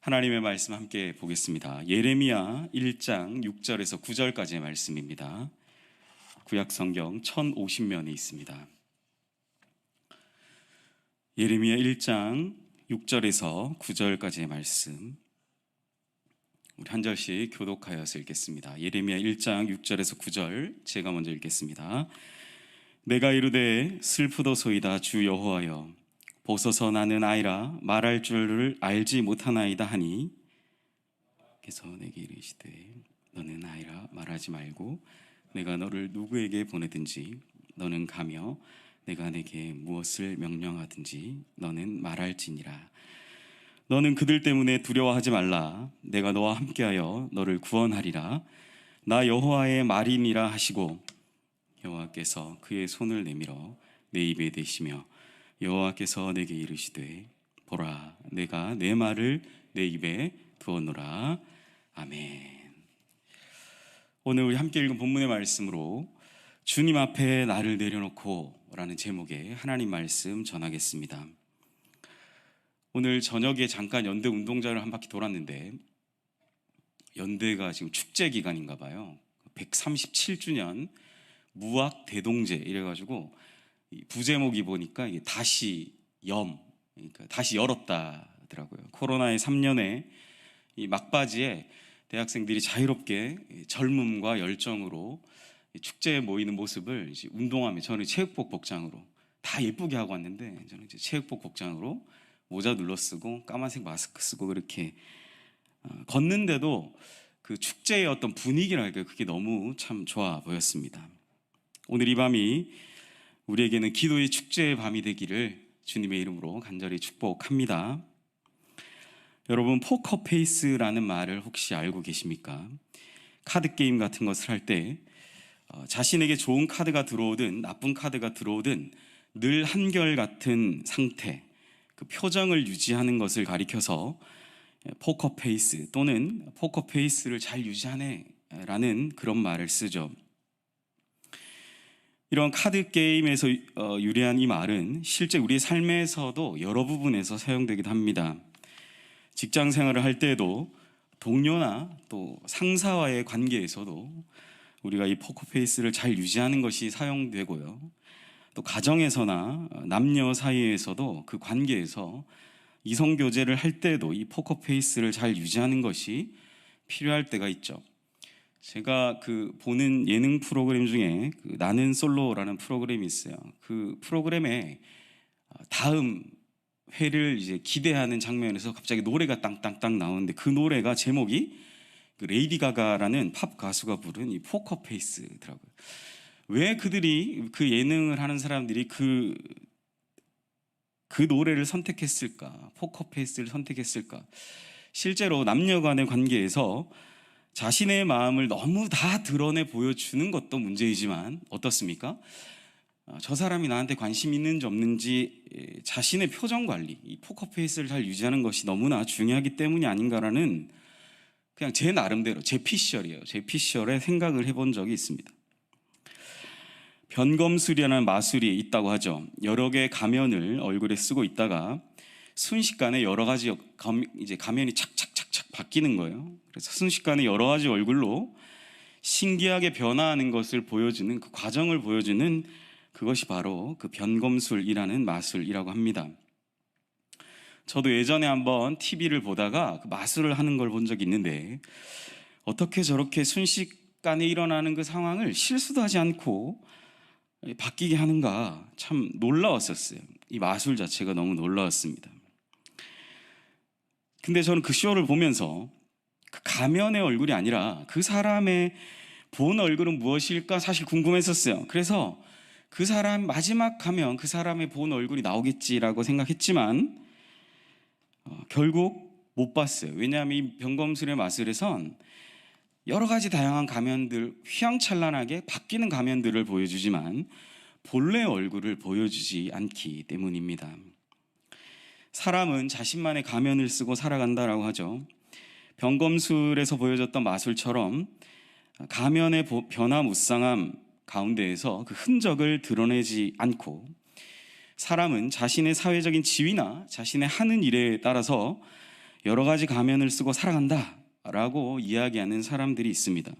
하나님의 말씀 함께 보겠습니다. 예레미야 1장 6절에서 9절까지의 말씀입니다. 구약성경 1050면에 있습니다. 예레미야 1장 6절에서 9절까지의 말씀, 우리 한 절씩 교독하여서 읽겠습니다. 예레미야 1장 6절에서 9절, 제가 먼저 읽겠습니다. 내가 이르되 슬프도소이다 주 여호와여, 보소서 나는 아이라 말할 줄을 알지 못하나이다 하니, 그래서 내게 이르시되 너는 아이라 말하지 말고 내가 너를 누구에게 보내든지 너는 가며 내가 내게 무엇을 명령하든지 너는 말할지니라. 너는 그들 때문에 두려워하지 말라. 내가 너와 함께하여 너를 구원하리라. 나 여호와의 말이니라 하시고 여호와께서 그의 손을 내밀어 내 입에 대시며 여호와께서 내게 이르시되 보라, 내가 내 말을 내 입에 두었노라. 아멘. 오늘 우리 함께 읽은 본문의 말씀으로 주님 앞에 나를 내려놓고 라는 제목의 하나님 말씀 전하겠습니다. 오늘 저녁에 잠깐 연대 운동장을 한 바퀴 돌았는데, 연대가 지금 축제 기간인가 봐요. 137주년 무학 대동제 이래가지고 부제목이 보니까 이게 다시 그러니까 다시 열었다 하더라고요. 코로나의 3년에 이 막바지에 대학생들이 자유롭게 젊음과 열정으로 축제에 모이는 모습을 이제 운동하며, 저는 체육복 복장으로 다 예쁘게 하고 왔는데, 저는 이제 체육복 복장으로 모자 눌러쓰고 까만색 마스크 쓰고 그렇게 걷는데도 그 축제의 어떤 분위기랄까요, 그게 너무 참 좋아 보였습니다. 오늘 이 밤이 우리에게는 기도의 축제의 밤이 되기를 주님의 이름으로 간절히 축복합니다. 여러분, 포커페이스라는 말을 혹시 알고 계십니까? 카드게임 같은 것을 할 때 자신에게 좋은 카드가 들어오든 나쁜 카드가 들어오든 늘 한결같은 상태, 그 표정을 유지하는 것을 가리켜서 포커페이스 또는 포커페이스를 잘 유지하네 라는 그런 말을 쓰죠. 이런 카드 게임에서 유래한 이 말은 실제 우리의 삶에서도 여러 부분에서 사용되기도 합니다. 직장 생활을 할 때에도, 동료나 또 상사와의 관계에서도 우리가 이 포커페이스를 잘 유지하는 것이 사용되고요. 또 가정에서나 남녀 사이에서도 그 관계에서 이성교제를 할 때도 이 포커페이스를 잘 유지하는 것이 필요할 때가 있죠. 제가 보는 예능 프로그램 중에 나는 솔로라는 프로그램이 있어요. 그 프로그램에 다음 회를 이제 기대하는 장면에서 갑자기 노래가 땅땅땅 나오는데, 그 노래가 제목이 레이디 가가라는 팝 가수가 부른 이 포커페이스더라고요. 왜 그들이, 그 예능을 하는 사람들이 그 노래를 선택했을까? 포커페이스를 선택했을까? 실제로 남녀 간의 관계에서 자신의 마음을 너무 다 드러내 보여주는 것도 문제이지만, 어떻습니까? 저 사람이 나한테 관심 있는지 없는지 자신의 표정 관리, 이 포커페이스를 잘 유지하는 것이 너무나 중요하기 때문이 아닌가라는, 그냥 제 나름대로 제 피셜의 생각을 해본 적이 있습니다. 변검술이라는 마술이 있다고 하죠. 여러 개의 가면을 얼굴에 쓰고 있다가 순식간에 여러 가지 이제 가면이 착착착착 바뀌는 거예요. 그래서 순식간에 여러 가지 얼굴로 신기하게 변화하는 것을 보여주는, 그 과정을 보여주는, 그것이 바로 그 변검술이라는 마술이라고 합니다. 저도 예전에 한번 TV를 보다가 그 마술을 하는 걸 본 적이 있는데, 어떻게 저렇게 순식간에 일어나는 그 상황을 실수도 하지 않고 바뀌게 하는가, 참 놀라웠었어요. 이 마술 자체가 너무 놀라웠습니다. 근데 저는 그 쇼를 보면서 그 가면의 얼굴이 아니라 그 사람의 본 얼굴은 무엇일까 사실 궁금했었어요. 그래서 그 사람 마지막 가면, 그 사람의 본 얼굴이 나오겠지라고 생각했지만 결국 못 봤어요. 왜냐하면 이 변검술의 마술에선 여러 가지 다양한 가면들, 휘황찬란하게 바뀌는 가면들을 보여주지만 본래 얼굴을 보여주지 않기 때문입니다. 사람은 자신만의 가면을 쓰고 살아간다라고 하죠. 변검술에서 보여줬던 마술처럼 가면의 변화무쌍함 가운데에서 그 흔적을 드러내지 않고, 사람은 자신의 사회적인 지위나 자신의 하는 일에 따라서 여러 가지 가면을 쓰고 살아간다 라고 이야기하는 사람들이 있습니다.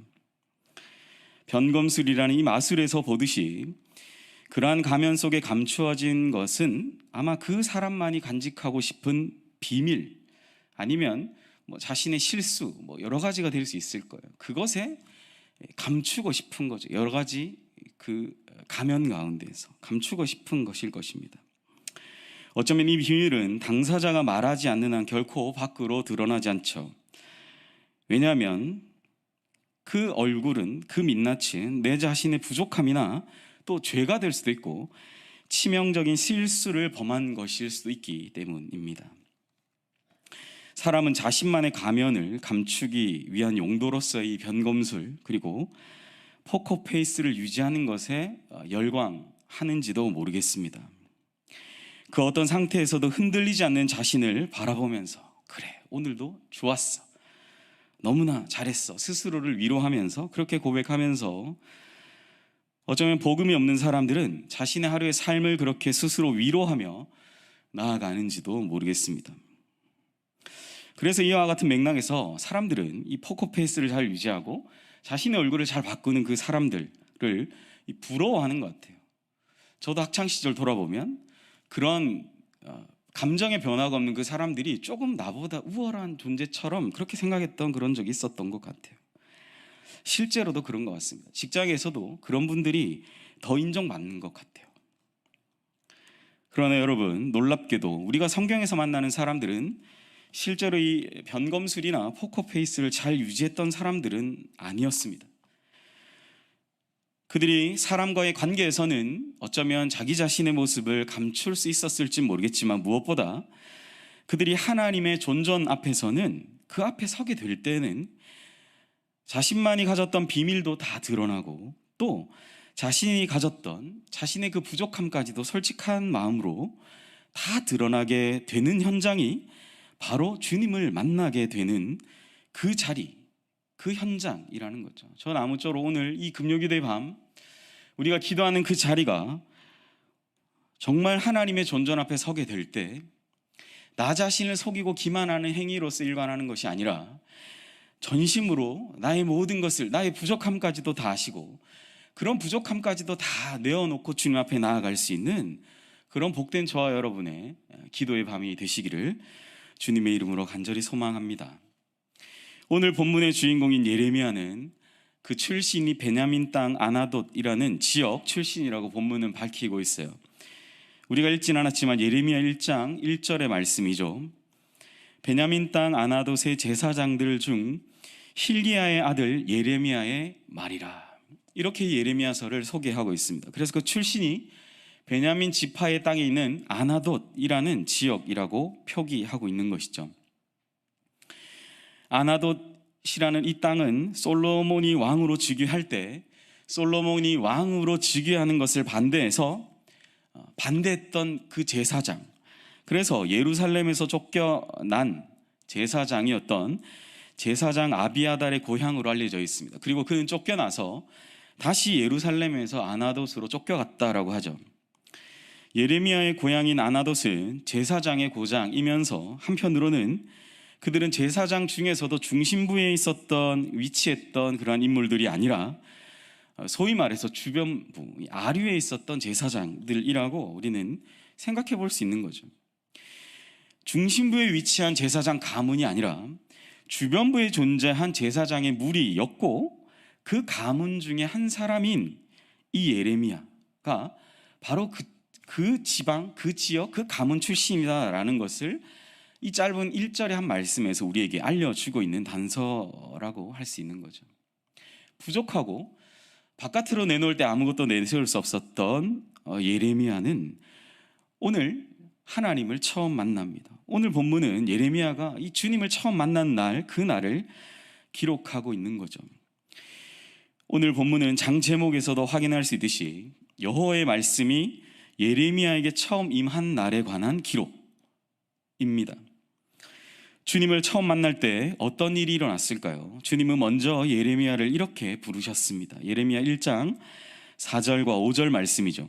변검술이라는 이 마술에서 보듯이 그러한 가면 속에 감추어진 것은 아마 그 사람만이 간직하고 싶은 비밀, 아니면 자신의 실수, 여러 가지가 될 수 있을 거예요. 그것에 감추고 싶은 거죠. 여러 가지 그 가면 가운데서 감추고 싶은 것일 것입니다. 어쩌면 이 비밀은 당사자가 말하지 않는 한 결코 밖으로 드러나지 않죠. 왜냐하면 그 얼굴은, 그 민낯은 내 자신의 부족함이나 또 죄가 될 수도 있고 치명적인 실수를 범한 것일 수도 있기 때문입니다. 사람은 자신만의 가면을 감추기 위한 용도로서의 변검술, 그리고 포커페이스를 유지하는 것에 열광하는지도 모르겠습니다. 그 어떤 상태에서도 흔들리지 않는 자신을 바라보면서, 그래, 오늘도 좋았어, 너무나 잘했어, 스스로를 위로하면서, 그렇게 고백하면서, 어쩌면 복음이 없는 사람들은 자신의 하루의 삶을 그렇게 스스로 위로하며 나아가는지도 모르겠습니다. 그래서 이와 같은 맥락에서 사람들은 이 포커페이스를 잘 유지하고 자신의 얼굴을 잘 바꾸는 그 사람들을 부러워하는 것 같아요. 저도 학창시절 돌아보면 그런 감정의 변화가 없는 그 사람들이 조금 나보다 우월한 존재처럼 그렇게 생각했던 그런 적이 있었던 것 같아요. 실제로도 그런 것 같습니다. 직장에서도 그런 분들이 더 인정받는 것 같아요. 그러나 여러분, 놀랍게도 우리가 성경에서 만나는 사람들은 실제로 이 변검술이나 포커페이스를 잘 유지했던 사람들은 아니었습니다. 그들이 사람과의 관계에서는 어쩌면 자기 자신의 모습을 감출 수 있었을지 모르겠지만, 무엇보다 그들이 하나님의 존전 앞에서는, 그 앞에 서게 될 때는 자신만이 가졌던 비밀도 다 드러나고, 또 자신이 가졌던 자신의 그 부족함까지도 솔직한 마음으로 다 드러나게 되는 현장이 바로 주님을 만나게 되는 그 자리, 그 현장이라는 거죠. 저는 아무쪼록 오늘 이 금요기도의 밤 우리가 기도하는 그 자리가 정말 하나님의 존전 앞에 서게 될 때 나 자신을 속이고 기만하는 행위로서 일관하는 것이 아니라 전심으로 나의 모든 것을, 나의 부족함까지도 다 아시고 그런 부족함까지도 다 내어놓고 주님 앞에 나아갈 수 있는 그런 복된 저와 여러분의 기도의 밤이 되시기를 주님의 이름으로 간절히 소망합니다. 오늘 본문의 주인공인 예레미야는 그 출신이 베냐민 땅 아나돗이라는 지역 출신이라고 본문은 밝히고 있어요. 우리가 읽진 않았지만 예레미야 1장 1절의 말씀이죠. 베냐민 땅 아나돗의 제사장들 중 힐기야의 아들 예레미야의 말이라, 이렇게 예레미야서를 소개하고 있습니다. 그래서 그 출신이 베냐민 지파의 땅에 있는 아나돗이라는 지역이라고 표기하고 있는 것이죠. 아나돗이라는 이 땅은 솔로몬이 왕으로 즉위할 때 솔로몬이 왕으로 즉위하는 것을 반대했던 그 제사장, 그래서 예루살렘에서 쫓겨난 제사장이었던 제사장 아비아달의 고향으로 알려져 있습니다. 그리고 그는 쫓겨나서 다시 예루살렘에서 아나돗으로 쫓겨갔다라고 하죠. 예레미야의 고향인 아나돗은 제사장의 고장이면서 한편으로는 그들은 제사장 중에서도 중심부에 있었던, 위치했던 그러한 인물들이 아니라 소위 말해서 주변부, 아류에 있었던 제사장들이라고 우리는 생각해 볼 수 있는 거죠. 중심부에 위치한 제사장 가문이 아니라 주변부에 존재한 제사장의 무리였고, 그 가문 중에 한 사람인 이 예레미야가 바로 그 지방, 그 지역, 그 가문 출신이다라는 것을 이 짧은 1절의 한 말씀에서 우리에게 알려주고 있는 단서라고 할 수 있는 거죠. 부족하고 바깥으로 내놓을 때 아무것도 내세울 수 없었던 예레미야는 오늘 하나님을 처음 만납니다. 오늘 본문은 예레미야가 이 주님을 처음 만난 날, 그 날을 기록하고 있는 거죠. 오늘 본문은 장 제목에서도 확인할 수 있듯이 여호와의 말씀이 예레미야에게 처음 임한 날에 관한 기록입니다. 주님을 처음 만날 때 어떤 일이 일어났을까요? 주님은 먼저 예레미야를 이렇게 부르셨습니다. 예레미야 1장 4절과 5절 말씀이죠.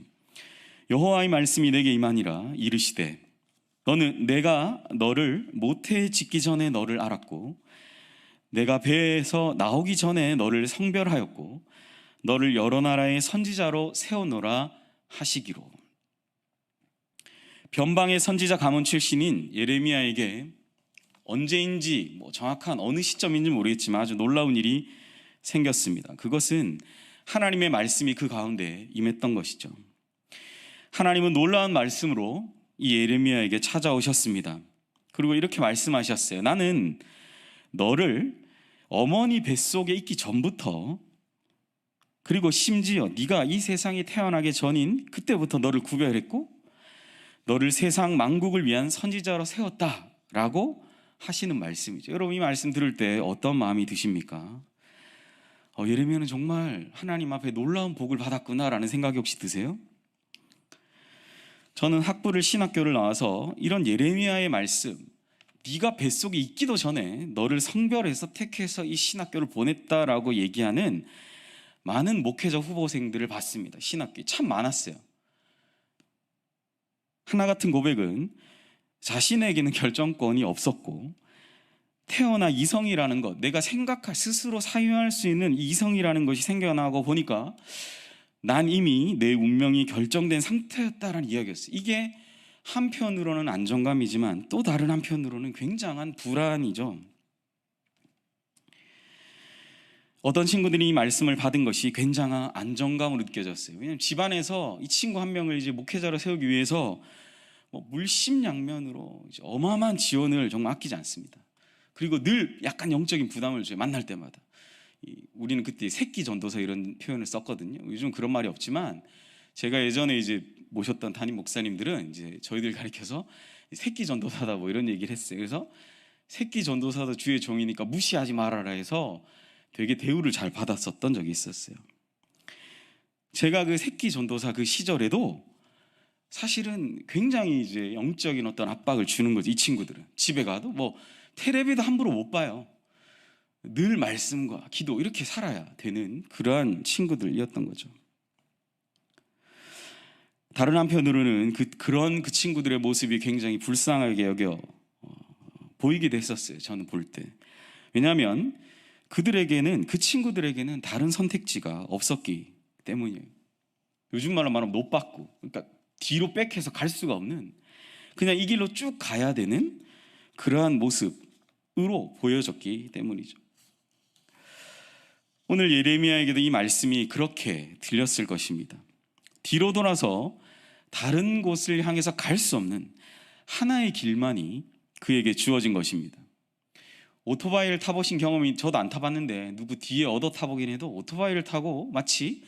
여호와의 말씀이 내게 임하니라. 이르시되 내가 너를 모태에 짓기 전에 너를 알았고 내가 배에서 나오기 전에 너를 성별하였고 너를 여러 나라의 선지자로 세우노라 하시기로. 변방의 선지자 가문 출신인 예레미야에게 언제인지 정확한 어느 시점인지 모르겠지만 아주 놀라운 일이 생겼습니다. 그것은 하나님의 말씀이 그 가운데 임했던 것이죠. 하나님은 놀라운 말씀으로 이 예레미야에게 찾아오셨습니다. 그리고 이렇게 말씀하셨어요. 나는 너를 어머니 뱃속에 있기 전부터, 그리고 심지어 네가 이 세상에 태어나기 전인 그때부터 너를 구별했고 너를 세상 만국을 위한 선지자로 세웠다라고 하시는 말씀이죠. 여러분, 이 말씀 들을 때 어떤 마음이 드십니까? 예레미야는 정말 하나님 앞에 놀라운 복을 받았구나라는 생각이 혹시 드세요? 저는 학부를 신학교를 나와서 이런 예레미야의 말씀, 네가 뱃속에 있기도 전에 너를 성별해서 택해서 이 신학교를 보냈다라고 얘기하는 많은 목회자 후보생들을 봤습니다. 신학교에 참 많았어요. 하나 같은 고백은 자신에게는 결정권이 없었고 태어나 이성이라는 것, 내가 생각할 스스로 사유할 수 있는 이성이라는 것이 생겨나고 보니까 난 이미 내 운명이 결정된 상태였다라는 이야기였어요. 이게 한편으로는 안정감이지만 또 다른 한편으로는 굉장한 불안이죠. 어떤 친구들이 이 말씀을 받은 것이 굉장한 안정감으로 느껴졌어요. 왜냐하면 집안에서 이 친구 한 명을 이제 목회자로 세우기 위해서 물심양면으로 어마어마한 지원을 정말 아끼지 않습니다. 그리고 늘 약간 영적인 부담을 줘요. 만날 때마다. 우리는 그때 새끼 전도사 이런 표현을 썼거든요. 요즘 그런 말이 없지만 제가 예전에 이제 모셨던 담임 목사님들은 이제 저희들 가르쳐서 새끼 전도사다 이런 얘기를 했어요. 그래서 새끼 전도사도 주의 종이니까 무시하지 말아라 해서 되게 대우를 잘 받았었던 적이 있었어요. 제가 그 새끼 전도사 그 시절에도 사실은 굉장히 이제 영적인 어떤 압박을 주는 거죠. 이 친구들은 집에 가도 텔레비도 함부로 못 봐요. 늘 말씀과 기도 이렇게 살아야 되는 그러한 친구들이었던 거죠. 다른 한편으로는 그런 친구들의 모습이 굉장히 불쌍하게 여겨 보이기도 했었어요. 저는 볼 때. 왜냐하면 그 친구들에게는 다른 선택지가 없었기 때문이에요. 요즘 말로 말하면 노받고, 그러니까 뒤로 백해서 갈 수가 없는, 그냥 이 길로 쭉 가야 되는 그러한 모습으로 보여졌기 때문이죠. 오늘 예레미야에게도 이 말씀이 그렇게 들렸을 것입니다. 뒤로 돌아서 다른 곳을 향해서 갈 수 없는 하나의 길만이 그에게 주어진 것입니다. 오토바이를 타보신 경험이, 저도 안 타봤는데 누구 뒤에 얻어 타보긴 해도 오토바이를 타고 마치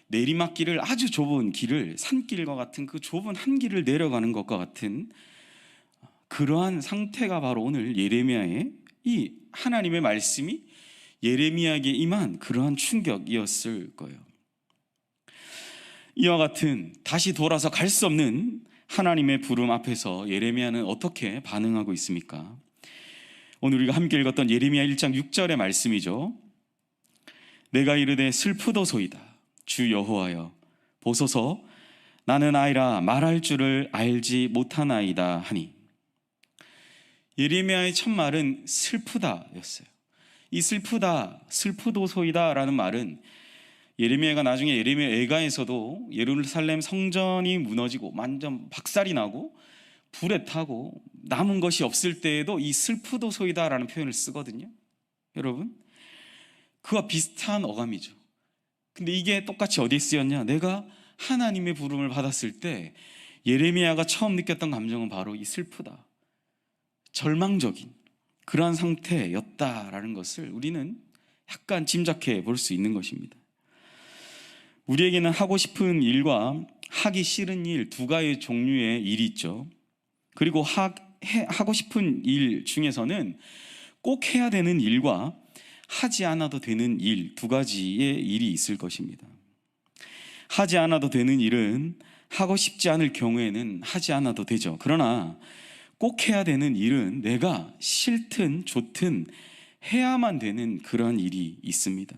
내리막길을, 아주 좁은 길을, 산길과 같은 그 좁은 한 길을 내려가는 것과 같은 그러한 상태가 바로 오늘 예레미야의 이 하나님의 말씀이 예레미야에게 임한 그러한 충격이었을 거예요. 이와 같은 다시 돌아서 갈 수 없는 하나님의 부름 앞에서 예레미야는 어떻게 반응하고 있습니까? 오늘 우리가 함께 읽었던 예레미야 1장 6절의 말씀이죠. 내가 이르되 슬프도소이다 주 여호와여 보소서 나는 아이라 말할 줄을 알지 못하나이다 하니. 예레미야의 첫 말은 슬프다였어요. 이 슬프도소이다 라는 말은 예레미야가 나중에 예레미야 애가에서도 예루살렘 성전이 무너지고 완전 박살이 나고 불에 타고 남은 것이 없을 때에도 이 슬프도소이다 라는 표현을 쓰거든요. 여러분, 그와 비슷한 어감이죠. 근데 이게 똑같이 어디에 쓰였냐? 내가 하나님의 부름을 받았을 때 예레미야가 처음 느꼈던 감정은 바로 이 슬프다, 절망적인 그러한 상태였다라는 것을 우리는 약간 짐작해 볼 수 있는 것입니다. 우리에게는 하고 싶은 일과 하기 싫은 일, 두 가지 종류의 일이 있죠. 그리고 하고 싶은 일 중에서는 꼭 해야 되는 일과 하지 않아도 되는 일, 두 가지의 일이 있을 것입니다. 하지 않아도 되는 일은 하고 싶지 않을 경우에는 하지 않아도 되죠. 그러나 꼭 해야 되는 일은 내가 싫든 좋든 해야만 되는 그런 일이 있습니다.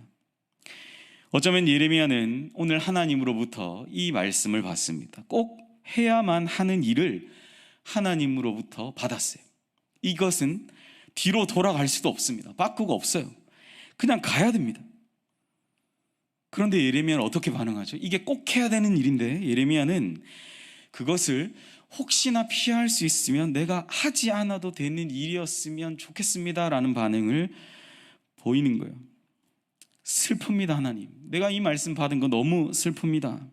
어쩌면 예레미야는 오늘 하나님으로부터 이 말씀을 받습니다. 꼭 해야만 하는 일을 하나님으로부터 받았어요. 이것은 뒤로 돌아갈 수도 없습니다. 바꾸고 없어요. 그냥 가야 됩니다. 그런데 예레미야는 어떻게 반응하죠? 이게 꼭 해야 되는 일인데 예레미야는 그것을 혹시나 피할 수 있으면 내가 하지 않아도 되는 일이었으면 좋겠습니다라는 반응을 보이는 거예요. 슬픕니다. 하나님, 내가 이 말씀 받은 거 너무 슬픕니다.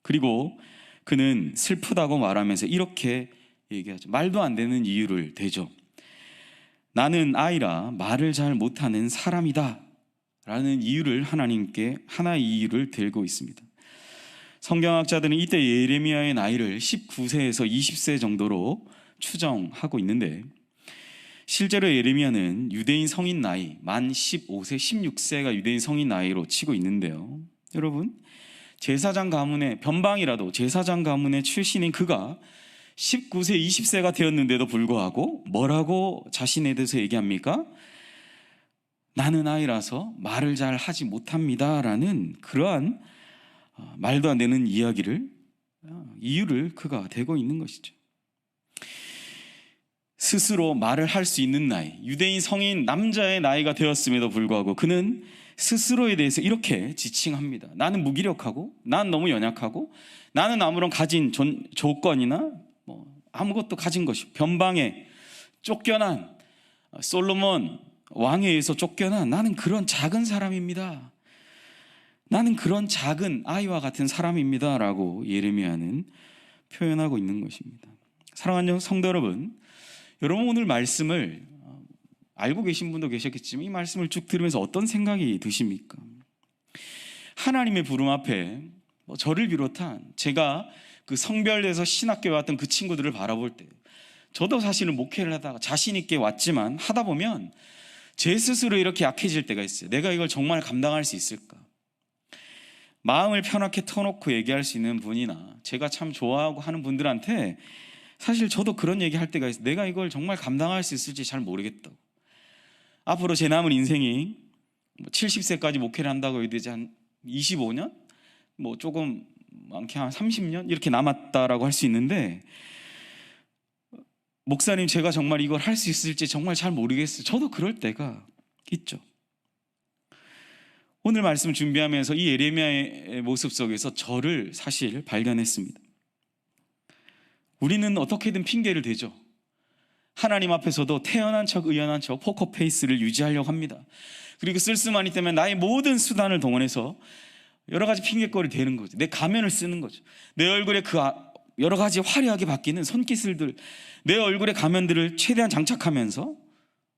그리고 그는 슬프다고 말하면서 이렇게 얘기하죠. 말도 안 되는 이유를 대죠. 나는 아이라 말을 잘 못하는 사람이다 라는 이유를 하나님께 하나의 이유를 들고 있습니다. 성경학자들은 이때 예레미야의 나이를 19세에서 20세 정도로 추정하고 있는데 실제로 예레미야는 유대인 성인 나이 만 15세, 16세가 유대인 성인 나이로 치고 있는데요. 여러분, 제사장 가문의 변방이라도 제사장 가문의 출신인 그가 19세, 20세가 되었는데도 불구하고 뭐라고 자신에 대해서 얘기합니까? 나는 아이라서 말을 잘 하지 못합니다 라는 그러한 말도 안 되는 이유를 그가 대고 있는 것이죠. 스스로 말을 할 수 있는 나이, 유대인 성인 남자의 나이가 되었음에도 불구하고 그는 스스로에 대해서 이렇게 지칭합니다. 나는 무기력하고, 난 너무 연약하고, 나는 아무런 가진 조건이나 아무것도 가진 것이 변방에 쫓겨난 솔로몬 왕에 의해서 쫓겨난 나는 그런 작은 사람입니다. 나는 그런 작은 아이와 같은 사람입니다 라고 예레미야는 표현하고 있는 것입니다. 사랑하는 성도 여러분, 여러분 오늘 말씀을 알고 계신 분도 계셨겠지만 이 말씀을 쭉 들으면서 어떤 생각이 드십니까? 하나님의 부름 앞에 저를 비롯한 제가 그 성별에서 신학교에 왔던 그 친구들을 바라볼 때 저도 사실은 목회를 하다가 자신 있게 왔지만 하다 보면 제 스스로 이렇게 약해질 때가 있어요. 내가 이걸 정말 감당할 수 있을까? 마음을 편하게 터놓고 얘기할 수 있는 분이나 제가 참 좋아하고 하는 분들한테 사실 저도 그런 얘기할 때가 있어요. 내가 이걸 정말 감당할 수 있을지 잘 모르겠다고. 앞으로 제 남은 인생이 70세까지 목회를 한다고 해야 되지 한 25년? 조금 많게 한 30년? 이렇게 남았다라고 할 수 있는데 목사님 제가 정말 이걸 할 수 있을지 정말 잘 모르겠어요. 저도 그럴 때가 있죠. 오늘 말씀 준비하면서 이 예레미야의 모습 속에서 저를 사실 발견했습니다. 우리는 어떻게든 핑계를 대죠. 하나님 앞에서도 태연한 척 의연한 척 포커페이스를 유지하려고 합니다. 그리고 쓸수만이 때문에 나의 모든 수단을 동원해서 여러 가지 핑계거리를 대는 거죠. 내 가면을 쓰는 거죠. 내 얼굴에 그 여러 가지 화려하게 바뀌는 손기술들, 내 얼굴에 가면들을 최대한 장착하면서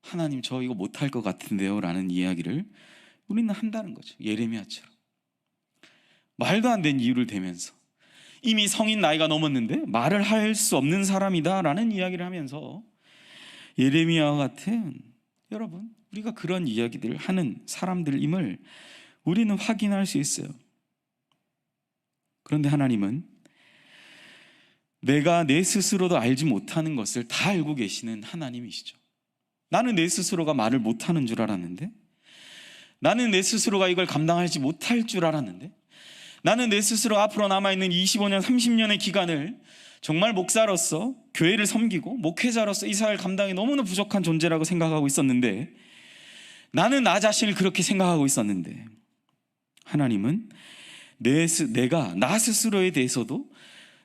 하나님 저 이거 못할 것 같은데요 라는 이야기를 우리는 한다는 거죠. 예레미야처럼 말도 안 되는 이유를 대면서 이미 성인 나이가 넘었는데 말을 할 수 없는 사람이다 라는 이야기를 하면서 예레미야와 같은 여러분 우리가 그런 이야기들을 하는 사람들임을 우리는 확인할 수 있어요. 그런데 하나님은 내가 내 스스로도 알지 못하는 것을 다 알고 계시는 하나님이시죠. 나는 내 스스로가 말을 못하는 줄 알았는데, 나는 내 스스로가 이걸 감당하지 못할 줄 알았는데, 나는 내 스스로 앞으로 남아있는 25년, 30년의 기간을 정말 목사로서 교회를 섬기고 목회자로서 이 사회를 감당이 너무나 부족한 존재라고 생각하고 있었는데, 나는 나 자신을 그렇게 생각하고 있었는데 하나님은 내가 나 스스로에 대해서도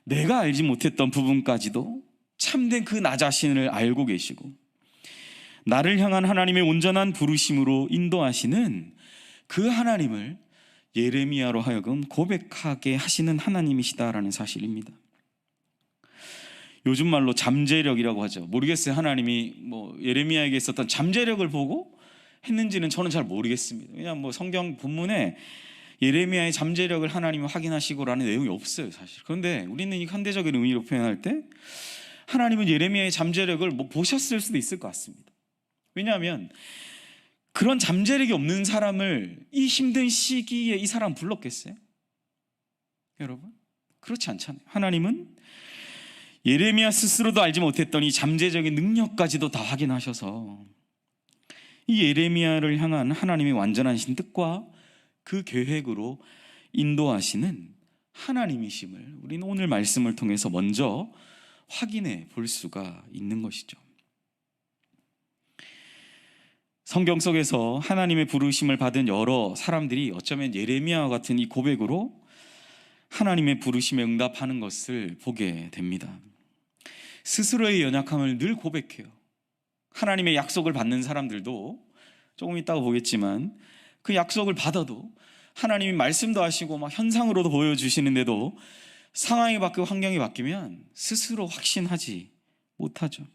내가 알지 못했던 부분까지도 참된 그 나 자신을 알고 계시고 나를 향한 하나님의 온전한 부르심으로 인도하시는 그 하나님을 예레미야로 하여금 고백하게 하시는 하나님이시다라는 사실입니다. 요즘 말로 잠재력이라고 하죠. 모르겠어요. 하나님이 예레미야에게 있었던 잠재력을 보고 했는지는 저는 잘 모르겠습니다. 왜냐하면 성경 본문에 예레미야의 잠재력을 하나님이 확인하시고라는 내용이 없어요, 사실. 그런데 우리는 이 현대적인 의미로 표현할 때 하나님은 예레미야의 잠재력을 보셨을 수도 있을 것 같습니다. 왜냐하면 그런 잠재력이 없는 사람을 이 힘든 시기에 이 사람 불렀겠어요? 여러분, 그렇지 않잖아요. 하나님은 예레미야 스스로도 알지 못했던 이 잠재적인 능력까지도 다 확인하셔서 이 예레미야를 향한 하나님의 완전하신 뜻과 그 계획으로 인도하시는 하나님이심을 우리는 오늘 말씀을 통해서 먼저 확인해 볼 수가 있는 것이죠. 성경 속에서 하나님의 부르심을 받은 여러 사람들이 어쩌면 예레미야와 같은 이 고백으로 하나님의 부르심에 응답하는 것을 보게 됩니다. 스스로의 연약함을 늘 고백해요. 하나님의 약속을 받는 사람들도 조금 있다가 보겠지만 그 약속을 받아도 하나님이 말씀도 하시고 막 현상으로도 보여주시는데도 상황이 바뀌고 환경이 바뀌면 스스로 확신하지 못하죠.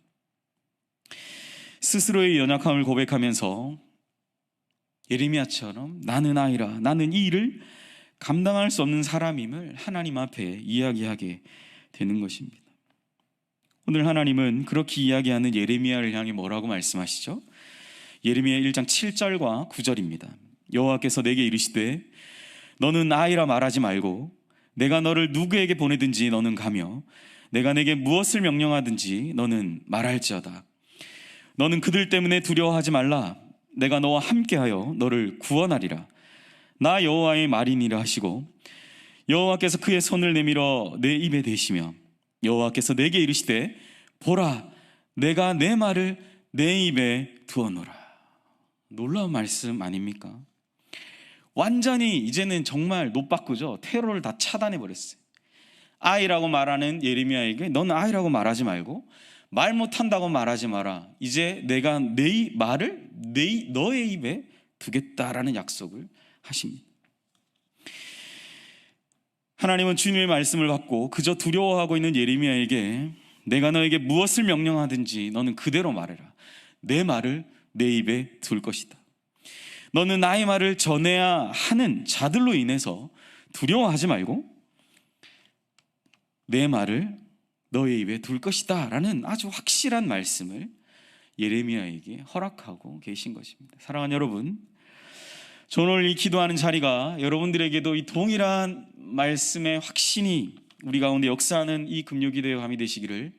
스스로의 연약함을 고백하면서 예레미야처럼 나는 아이라, 나는 이 일을 감당할 수 없는 사람임을 하나님 앞에 이야기하게 되는 것입니다. 오늘 하나님은 그렇게 이야기하는 예레미야를 향해 뭐라고 말씀하시죠? 예레미야 1장 7절과 9절입니다. 여호와께서 내게 이르시되 너는 아이라 말하지 말고 내가 너를 누구에게 보내든지 너는 가며 내가 내게 무엇을 명령하든지 너는 말할지어다. 너는 그들 때문에 두려워하지 말라. 내가 너와 함께하여 너를 구원하리라. 나 여호와의 말이니라 하시고 여호와께서 그의 손을 내밀어 내 입에 대시며 여호와께서 내게 이르시되 보라 내가 내 말을 내 입에 두어놓으라. 놀라운 말씀 아닙니까? 완전히 이제는 정말 노바꾸죠. 테러를 다 차단해 버렸어요. 아이라고 말하는 예레미야에게 너는 아이라고 말하지 말고 말 못한다고 말하지 마라. 이제 내가 내 말을 너의 입에 두겠다라는 약속을 하십니다. 하나님은 주님의 말씀을 받고 그저 두려워하고 있는 예레미야에게 내가 너에게 무엇을 명령하든지 너는 그대로 말해라. 내 말을 내 입에 둘 것이다. 너는 나의 말을 전해야 하는 자들로 인해서 두려워하지 말고 내 말을 너의 입에 둘 것이다 라는 아주 확실한 말씀을 예레미야에게 허락하고 계신 것입니다. 사랑하는 여러분, 저는 오늘 이 기도하는 자리가 여러분들에게도 이 동일한 말씀의 확신이 우리 가운데 역사하는 이 금요기도의 밤이 되시기를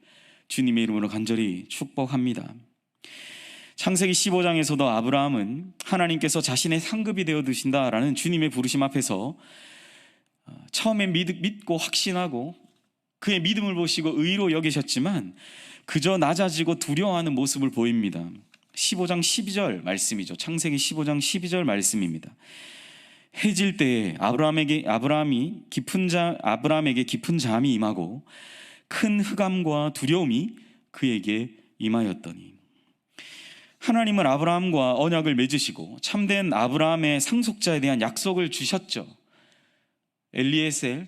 주님의 이름으로 간절히 축복합니다. 창세기 15장에서도 아브라함은 하나님께서 자신의 상급이 되어 두신다라는 주님의 부르심 앞에서 처음에 믿고 확신하고 그의 믿음을 보시고 의로 여기셨지만 그저 낮아지고 두려워하는 모습을 보입니다. 15장 12절 말씀이죠. 창세기 15장 12절 말씀입니다. 해질 때에 아브라함에게 깊은 잠이 임하고 큰 흑암과 두려움이 그에게 임하였더니 하나님은 아브라함과 언약을 맺으시고 참된 아브라함의 상속자에 대한 약속을 주셨죠.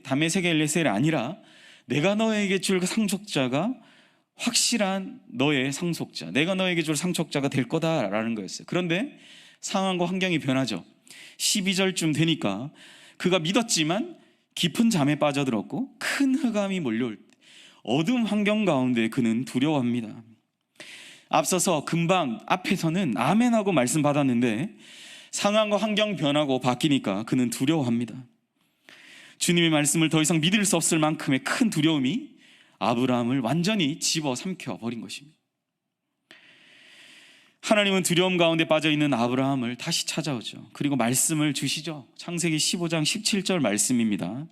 다메섹의 엘리에셀이 아니라 내가 너에게 줄 상속자가 확실한 너의 상속자, 내가 너에게 줄 상속자가 될 거다라는 거였어요. 그런데 상황과 환경이 변하죠. 12절쯤 되니까 그가 믿었지만 깊은 잠에 빠져들었고 큰 흑암이 몰려올 때 어두운 환경 가운데 그는 두려워합니다. 앞서서 금방 앞에서는 아멘하고 말씀 받았는데 상황과 환경 변하고 바뀌니까 그는 두려워합니다. 주님의 말씀을 더 이상 믿을 수 없을 만큼의 큰 두려움이 아브라함을 완전히 집어삼켜 버린 것입니다. 하나님은 두려움 가운데 빠져있는 아브라함을 다시 찾아오죠. 그리고 말씀을 주시죠. 창세기 15장 17절 말씀입니다.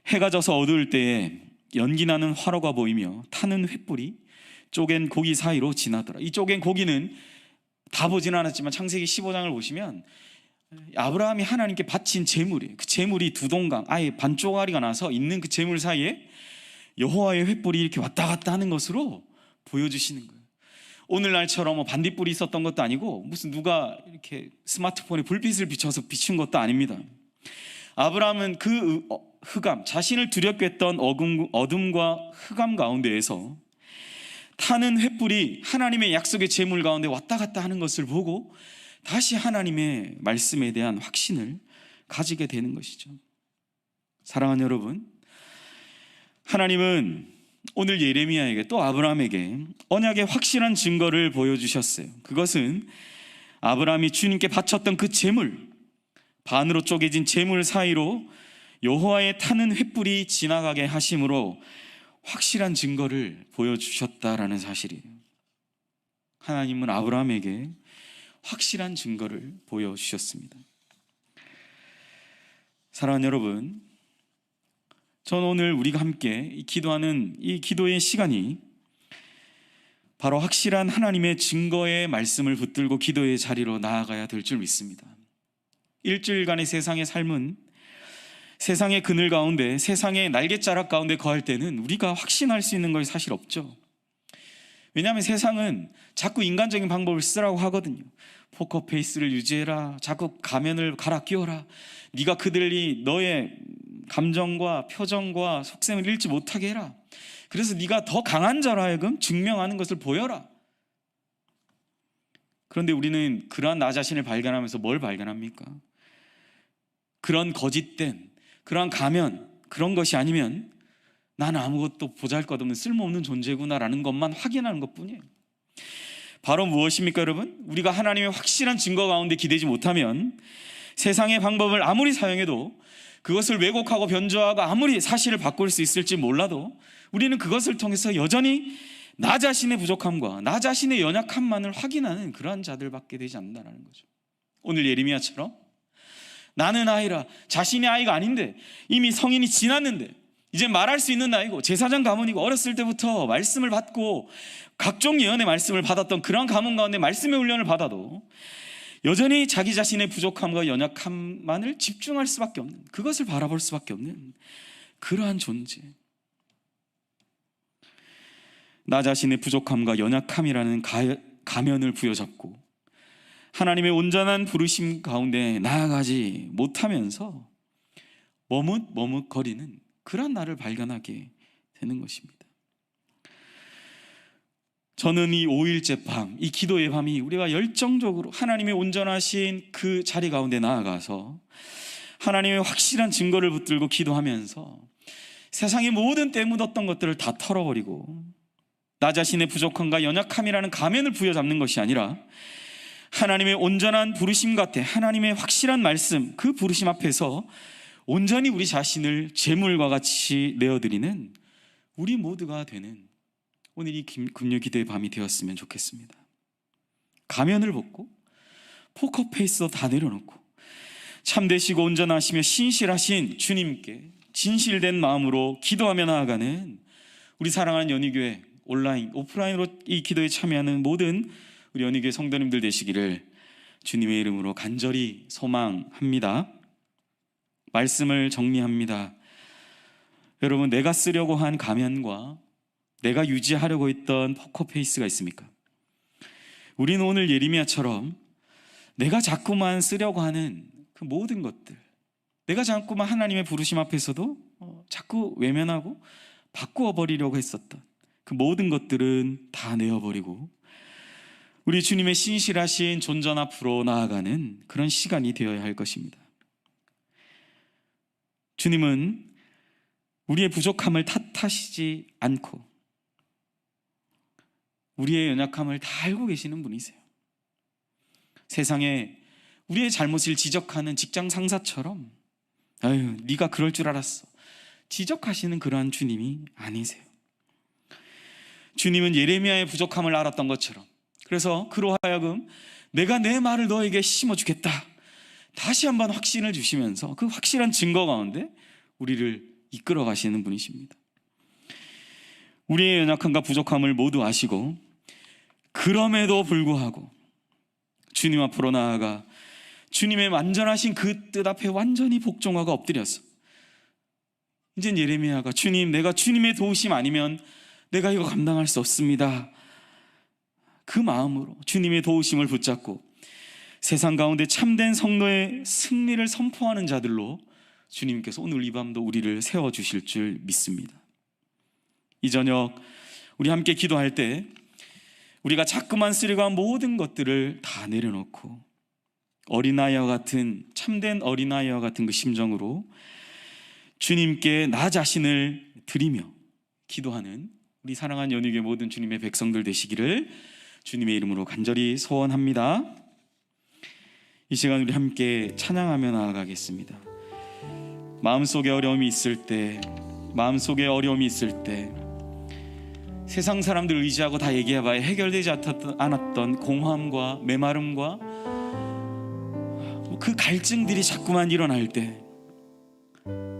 해가 져서 어두울 때에 연기나는 화로가 보이며 타는 횃불이 쪼갠 고기 사이로 지나더라. 이 쪼갠 고기는 다 보진 않았지만 창세기 15장을 보시면 아브라함이 하나님께 바친 제물이에요. 그 제물이 두 동강 아예 반쪽아리가 나서 있는 그 제물 사이에 여호와의 횃불이 이렇게 왔다 갔다 하는 것으로 보여주시는 거예요. 오늘날처럼 반딧불이 있었던 것도 아니고 무슨 누가 이렇게 스마트폰에 불빛을 비춰서 비춘 것도 아닙니다. 아브라함은 그 흑암, 자신을 두렵게 했던 어둠과 흑암 가운데에서 타는 횃불이 하나님의 약속의 제물 가운데 왔다 갔다 하는 것을 보고 다시 하나님의 말씀에 대한 확신을 가지게 되는 것이죠. 사랑하는 여러분, 하나님은 오늘 예레미야에게 또 아브라함에게 언약의 확실한 증거를 보여주셨어요. 그것은 아브라함이 주님께 바쳤던 그 제물, 반으로 쪼개진 제물 사이로 여호와의 타는 횃불이 지나가게 하심으로 확실한 증거를 보여주셨다라는 사실이에요. 하나님은 아브라함에게 확실한 증거를 보여주셨습니다. 사랑하는 여러분, 저는 오늘 우리가 함께 기도하는 이 기도의 시간이 바로 확실한 하나님의 증거의 말씀을 붙들고 기도의 자리로 나아가야 될 줄 믿습니다. 일주일간의 세상의 삶은 세상의 그늘 가운데, 세상의 날갯자락 가운데 거할 때는 우리가 확신할 수 있는 것이 사실 없죠. 왜냐하면 세상은 자꾸 인간적인 방법을 쓰라고 하거든요. 포커페이스를 유지해라, 자꾸 가면을 갈아 끼워라, 네가 그들이 너의 감정과 표정과 속셈을 읽지 못하게 해라, 그래서 네가 더 강한 자로 하여금 증명하는 것을 보여라. 그런데 우리는 그러한 나 자신을 발견하면서 뭘 발견합니까? 그런 거짓된, 그러한 가면, 그런 것이 아니면 나는 아무것도 보잘것없는 쓸모없는 존재구나라는 것만 확인하는 것뿐이에요. 바로 무엇입니까 여러분? 우리가 하나님의 확실한 증거 가운데 기대지 못하면 세상의 방법을 아무리 사용해도, 그것을 왜곡하고 변조하고 아무리 사실을 바꿀 수 있을지 몰라도 우리는 그것을 통해서 여전히 나 자신의 부족함과 나 자신의 연약함만을 확인하는 그러한 자들밖에 되지 않는다는 거죠. 오늘 예레미야처럼 나는 아이라, 자신의 아이가 아닌데 이미 성인이 지났는데 이제 말할 수 있는 나이고 제사장 가문이고 어렸을 때부터 말씀을 받고 각종 예언의 말씀을 받았던 그런 가문 가운데 말씀의 훈련을 받아도 여전히 자기 자신의 부족함과 연약함만을 집중할 수밖에 없는, 그것을 바라볼 수밖에 없는 그러한 존재, 나 자신의 부족함과 연약함이라는 가면을 부여잡고 하나님의 온전한 부르심 가운데 나아가지 못하면서 머뭇머뭇거리는 그런 나를 발견하게 되는 것입니다. 저는 이 5일째 밤, 이 기도의 밤이 우리가 열정적으로 하나님의 온전하신 그 자리 가운데 나아가서 하나님의 확실한 증거를 붙들고 기도하면서 세상의 모든 때 묻었던 것들을 다 털어버리고 나 자신의 부족함과 연약함이라는 가면을 부여잡는 것이 아니라 하나님의 온전한 부르심 같아 하나님의 확실한 말씀, 그 부르심 앞에서 온전히 우리 자신을 제물과 같이 내어드리는 우리 모두가 되는 오늘 이 금요 기도의 밤이 되었으면 좋겠습니다. 가면을 벗고 포커페이스도 다 내려놓고 참되시고 온전하시며 신실하신 주님께 진실된 마음으로 기도하며 나아가는 우리 사랑하는 연희교회 온라인, 오프라인으로 이 기도에 참여하는 모든 우리 연희교회 성도님들 되시기를 주님의 이름으로 간절히 소망합니다. 말씀을 정리합니다. 여러분, 내가 쓰려고 한 가면과 내가 유지하려고 했던 포커페이스가 있습니까? 우리는 오늘 예레미야처럼 내가 자꾸만 쓰려고 하는 그 모든 것들, 내가 자꾸만 하나님의 부르심 앞에서도 자꾸 외면하고 바꾸어 버리려고 했었던 그 모든 것들은 다 내어버리고 우리 주님의 신실하신 존전 앞으로 나아가는 그런 시간이 되어야 할 것입니다. 주님은 우리의 부족함을 탓하시지 않고 우리의 연약함을 다 알고 계시는 분이세요. 세상에 우리의 잘못을 지적하는 직장 상사처럼 아유, 네가 그럴 줄 알았어, 지적하시는 그러한 주님이 아니세요. 주님은 예레미야의 부족함을 알았던 것처럼, 그래서 그로 하여금 내가 내 말을 너에게 심어주겠다, 다시 한번 확신을 주시면서 그 확실한 증거 가운데 우리를 이끌어 가시는 분이십니다. 우리의 연약함과 부족함을 모두 아시고 그럼에도 불구하고 주님 앞으로 나아가 주님의 완전하신 그 뜻 앞에 완전히 복종하고 엎드려서 이젠 예레미야가 주님, 내가 주님의 도우심 아니면 내가 이거 감당할 수 없습니다, 그 마음으로 주님의 도우심을 붙잡고 세상 가운데 참된 성도의 승리를 선포하는 자들로 주님께서 오늘 이 밤도 우리를 세워주실 줄 믿습니다. 이 저녁 우리 함께 기도할 때 우리가 자꾸만 쓰려고 한 모든 것들을 다 내려놓고 어린아이와 같은, 참된 어린아이와 같은 그 심정으로 주님께 나 자신을 드리며 기도하는 우리 사랑하는 연희교회 모든 주님의 백성들 되시기를 주님의 이름으로 간절히 소원합니다. 이 시간 우리 함께 찬양하며 나아가겠습니다. 마음속에 어려움이 있을 때, 마음속에 어려움이 있을 때 세상 사람들 의지하고 다 얘기해봐야 해결되지 않았던 공허함과 메마름과 그 갈증들이 자꾸만 일어날 때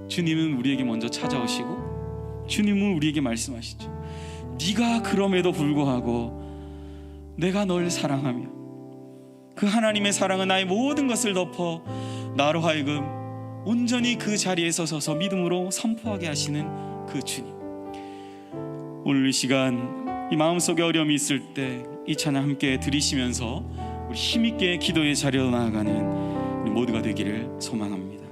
주님은 우리에게 먼저 찾아오시고 주님은 우리에게 말씀하시죠. 네가 그럼에도 불구하고 내가 널 사랑하며 그 하나님의 사랑은 나의 모든 것을 덮어 나로 하여금 온전히 그 자리에서 서서 믿음으로 선포하게 하시는 그 주님, 오늘 이 시간 이 마음속에 어려움이 있을 때 이 찬양 함께 들으시면서 우리 힘있게 기도의 자리로 나아가는 우리 모두가 되기를 소망합니다.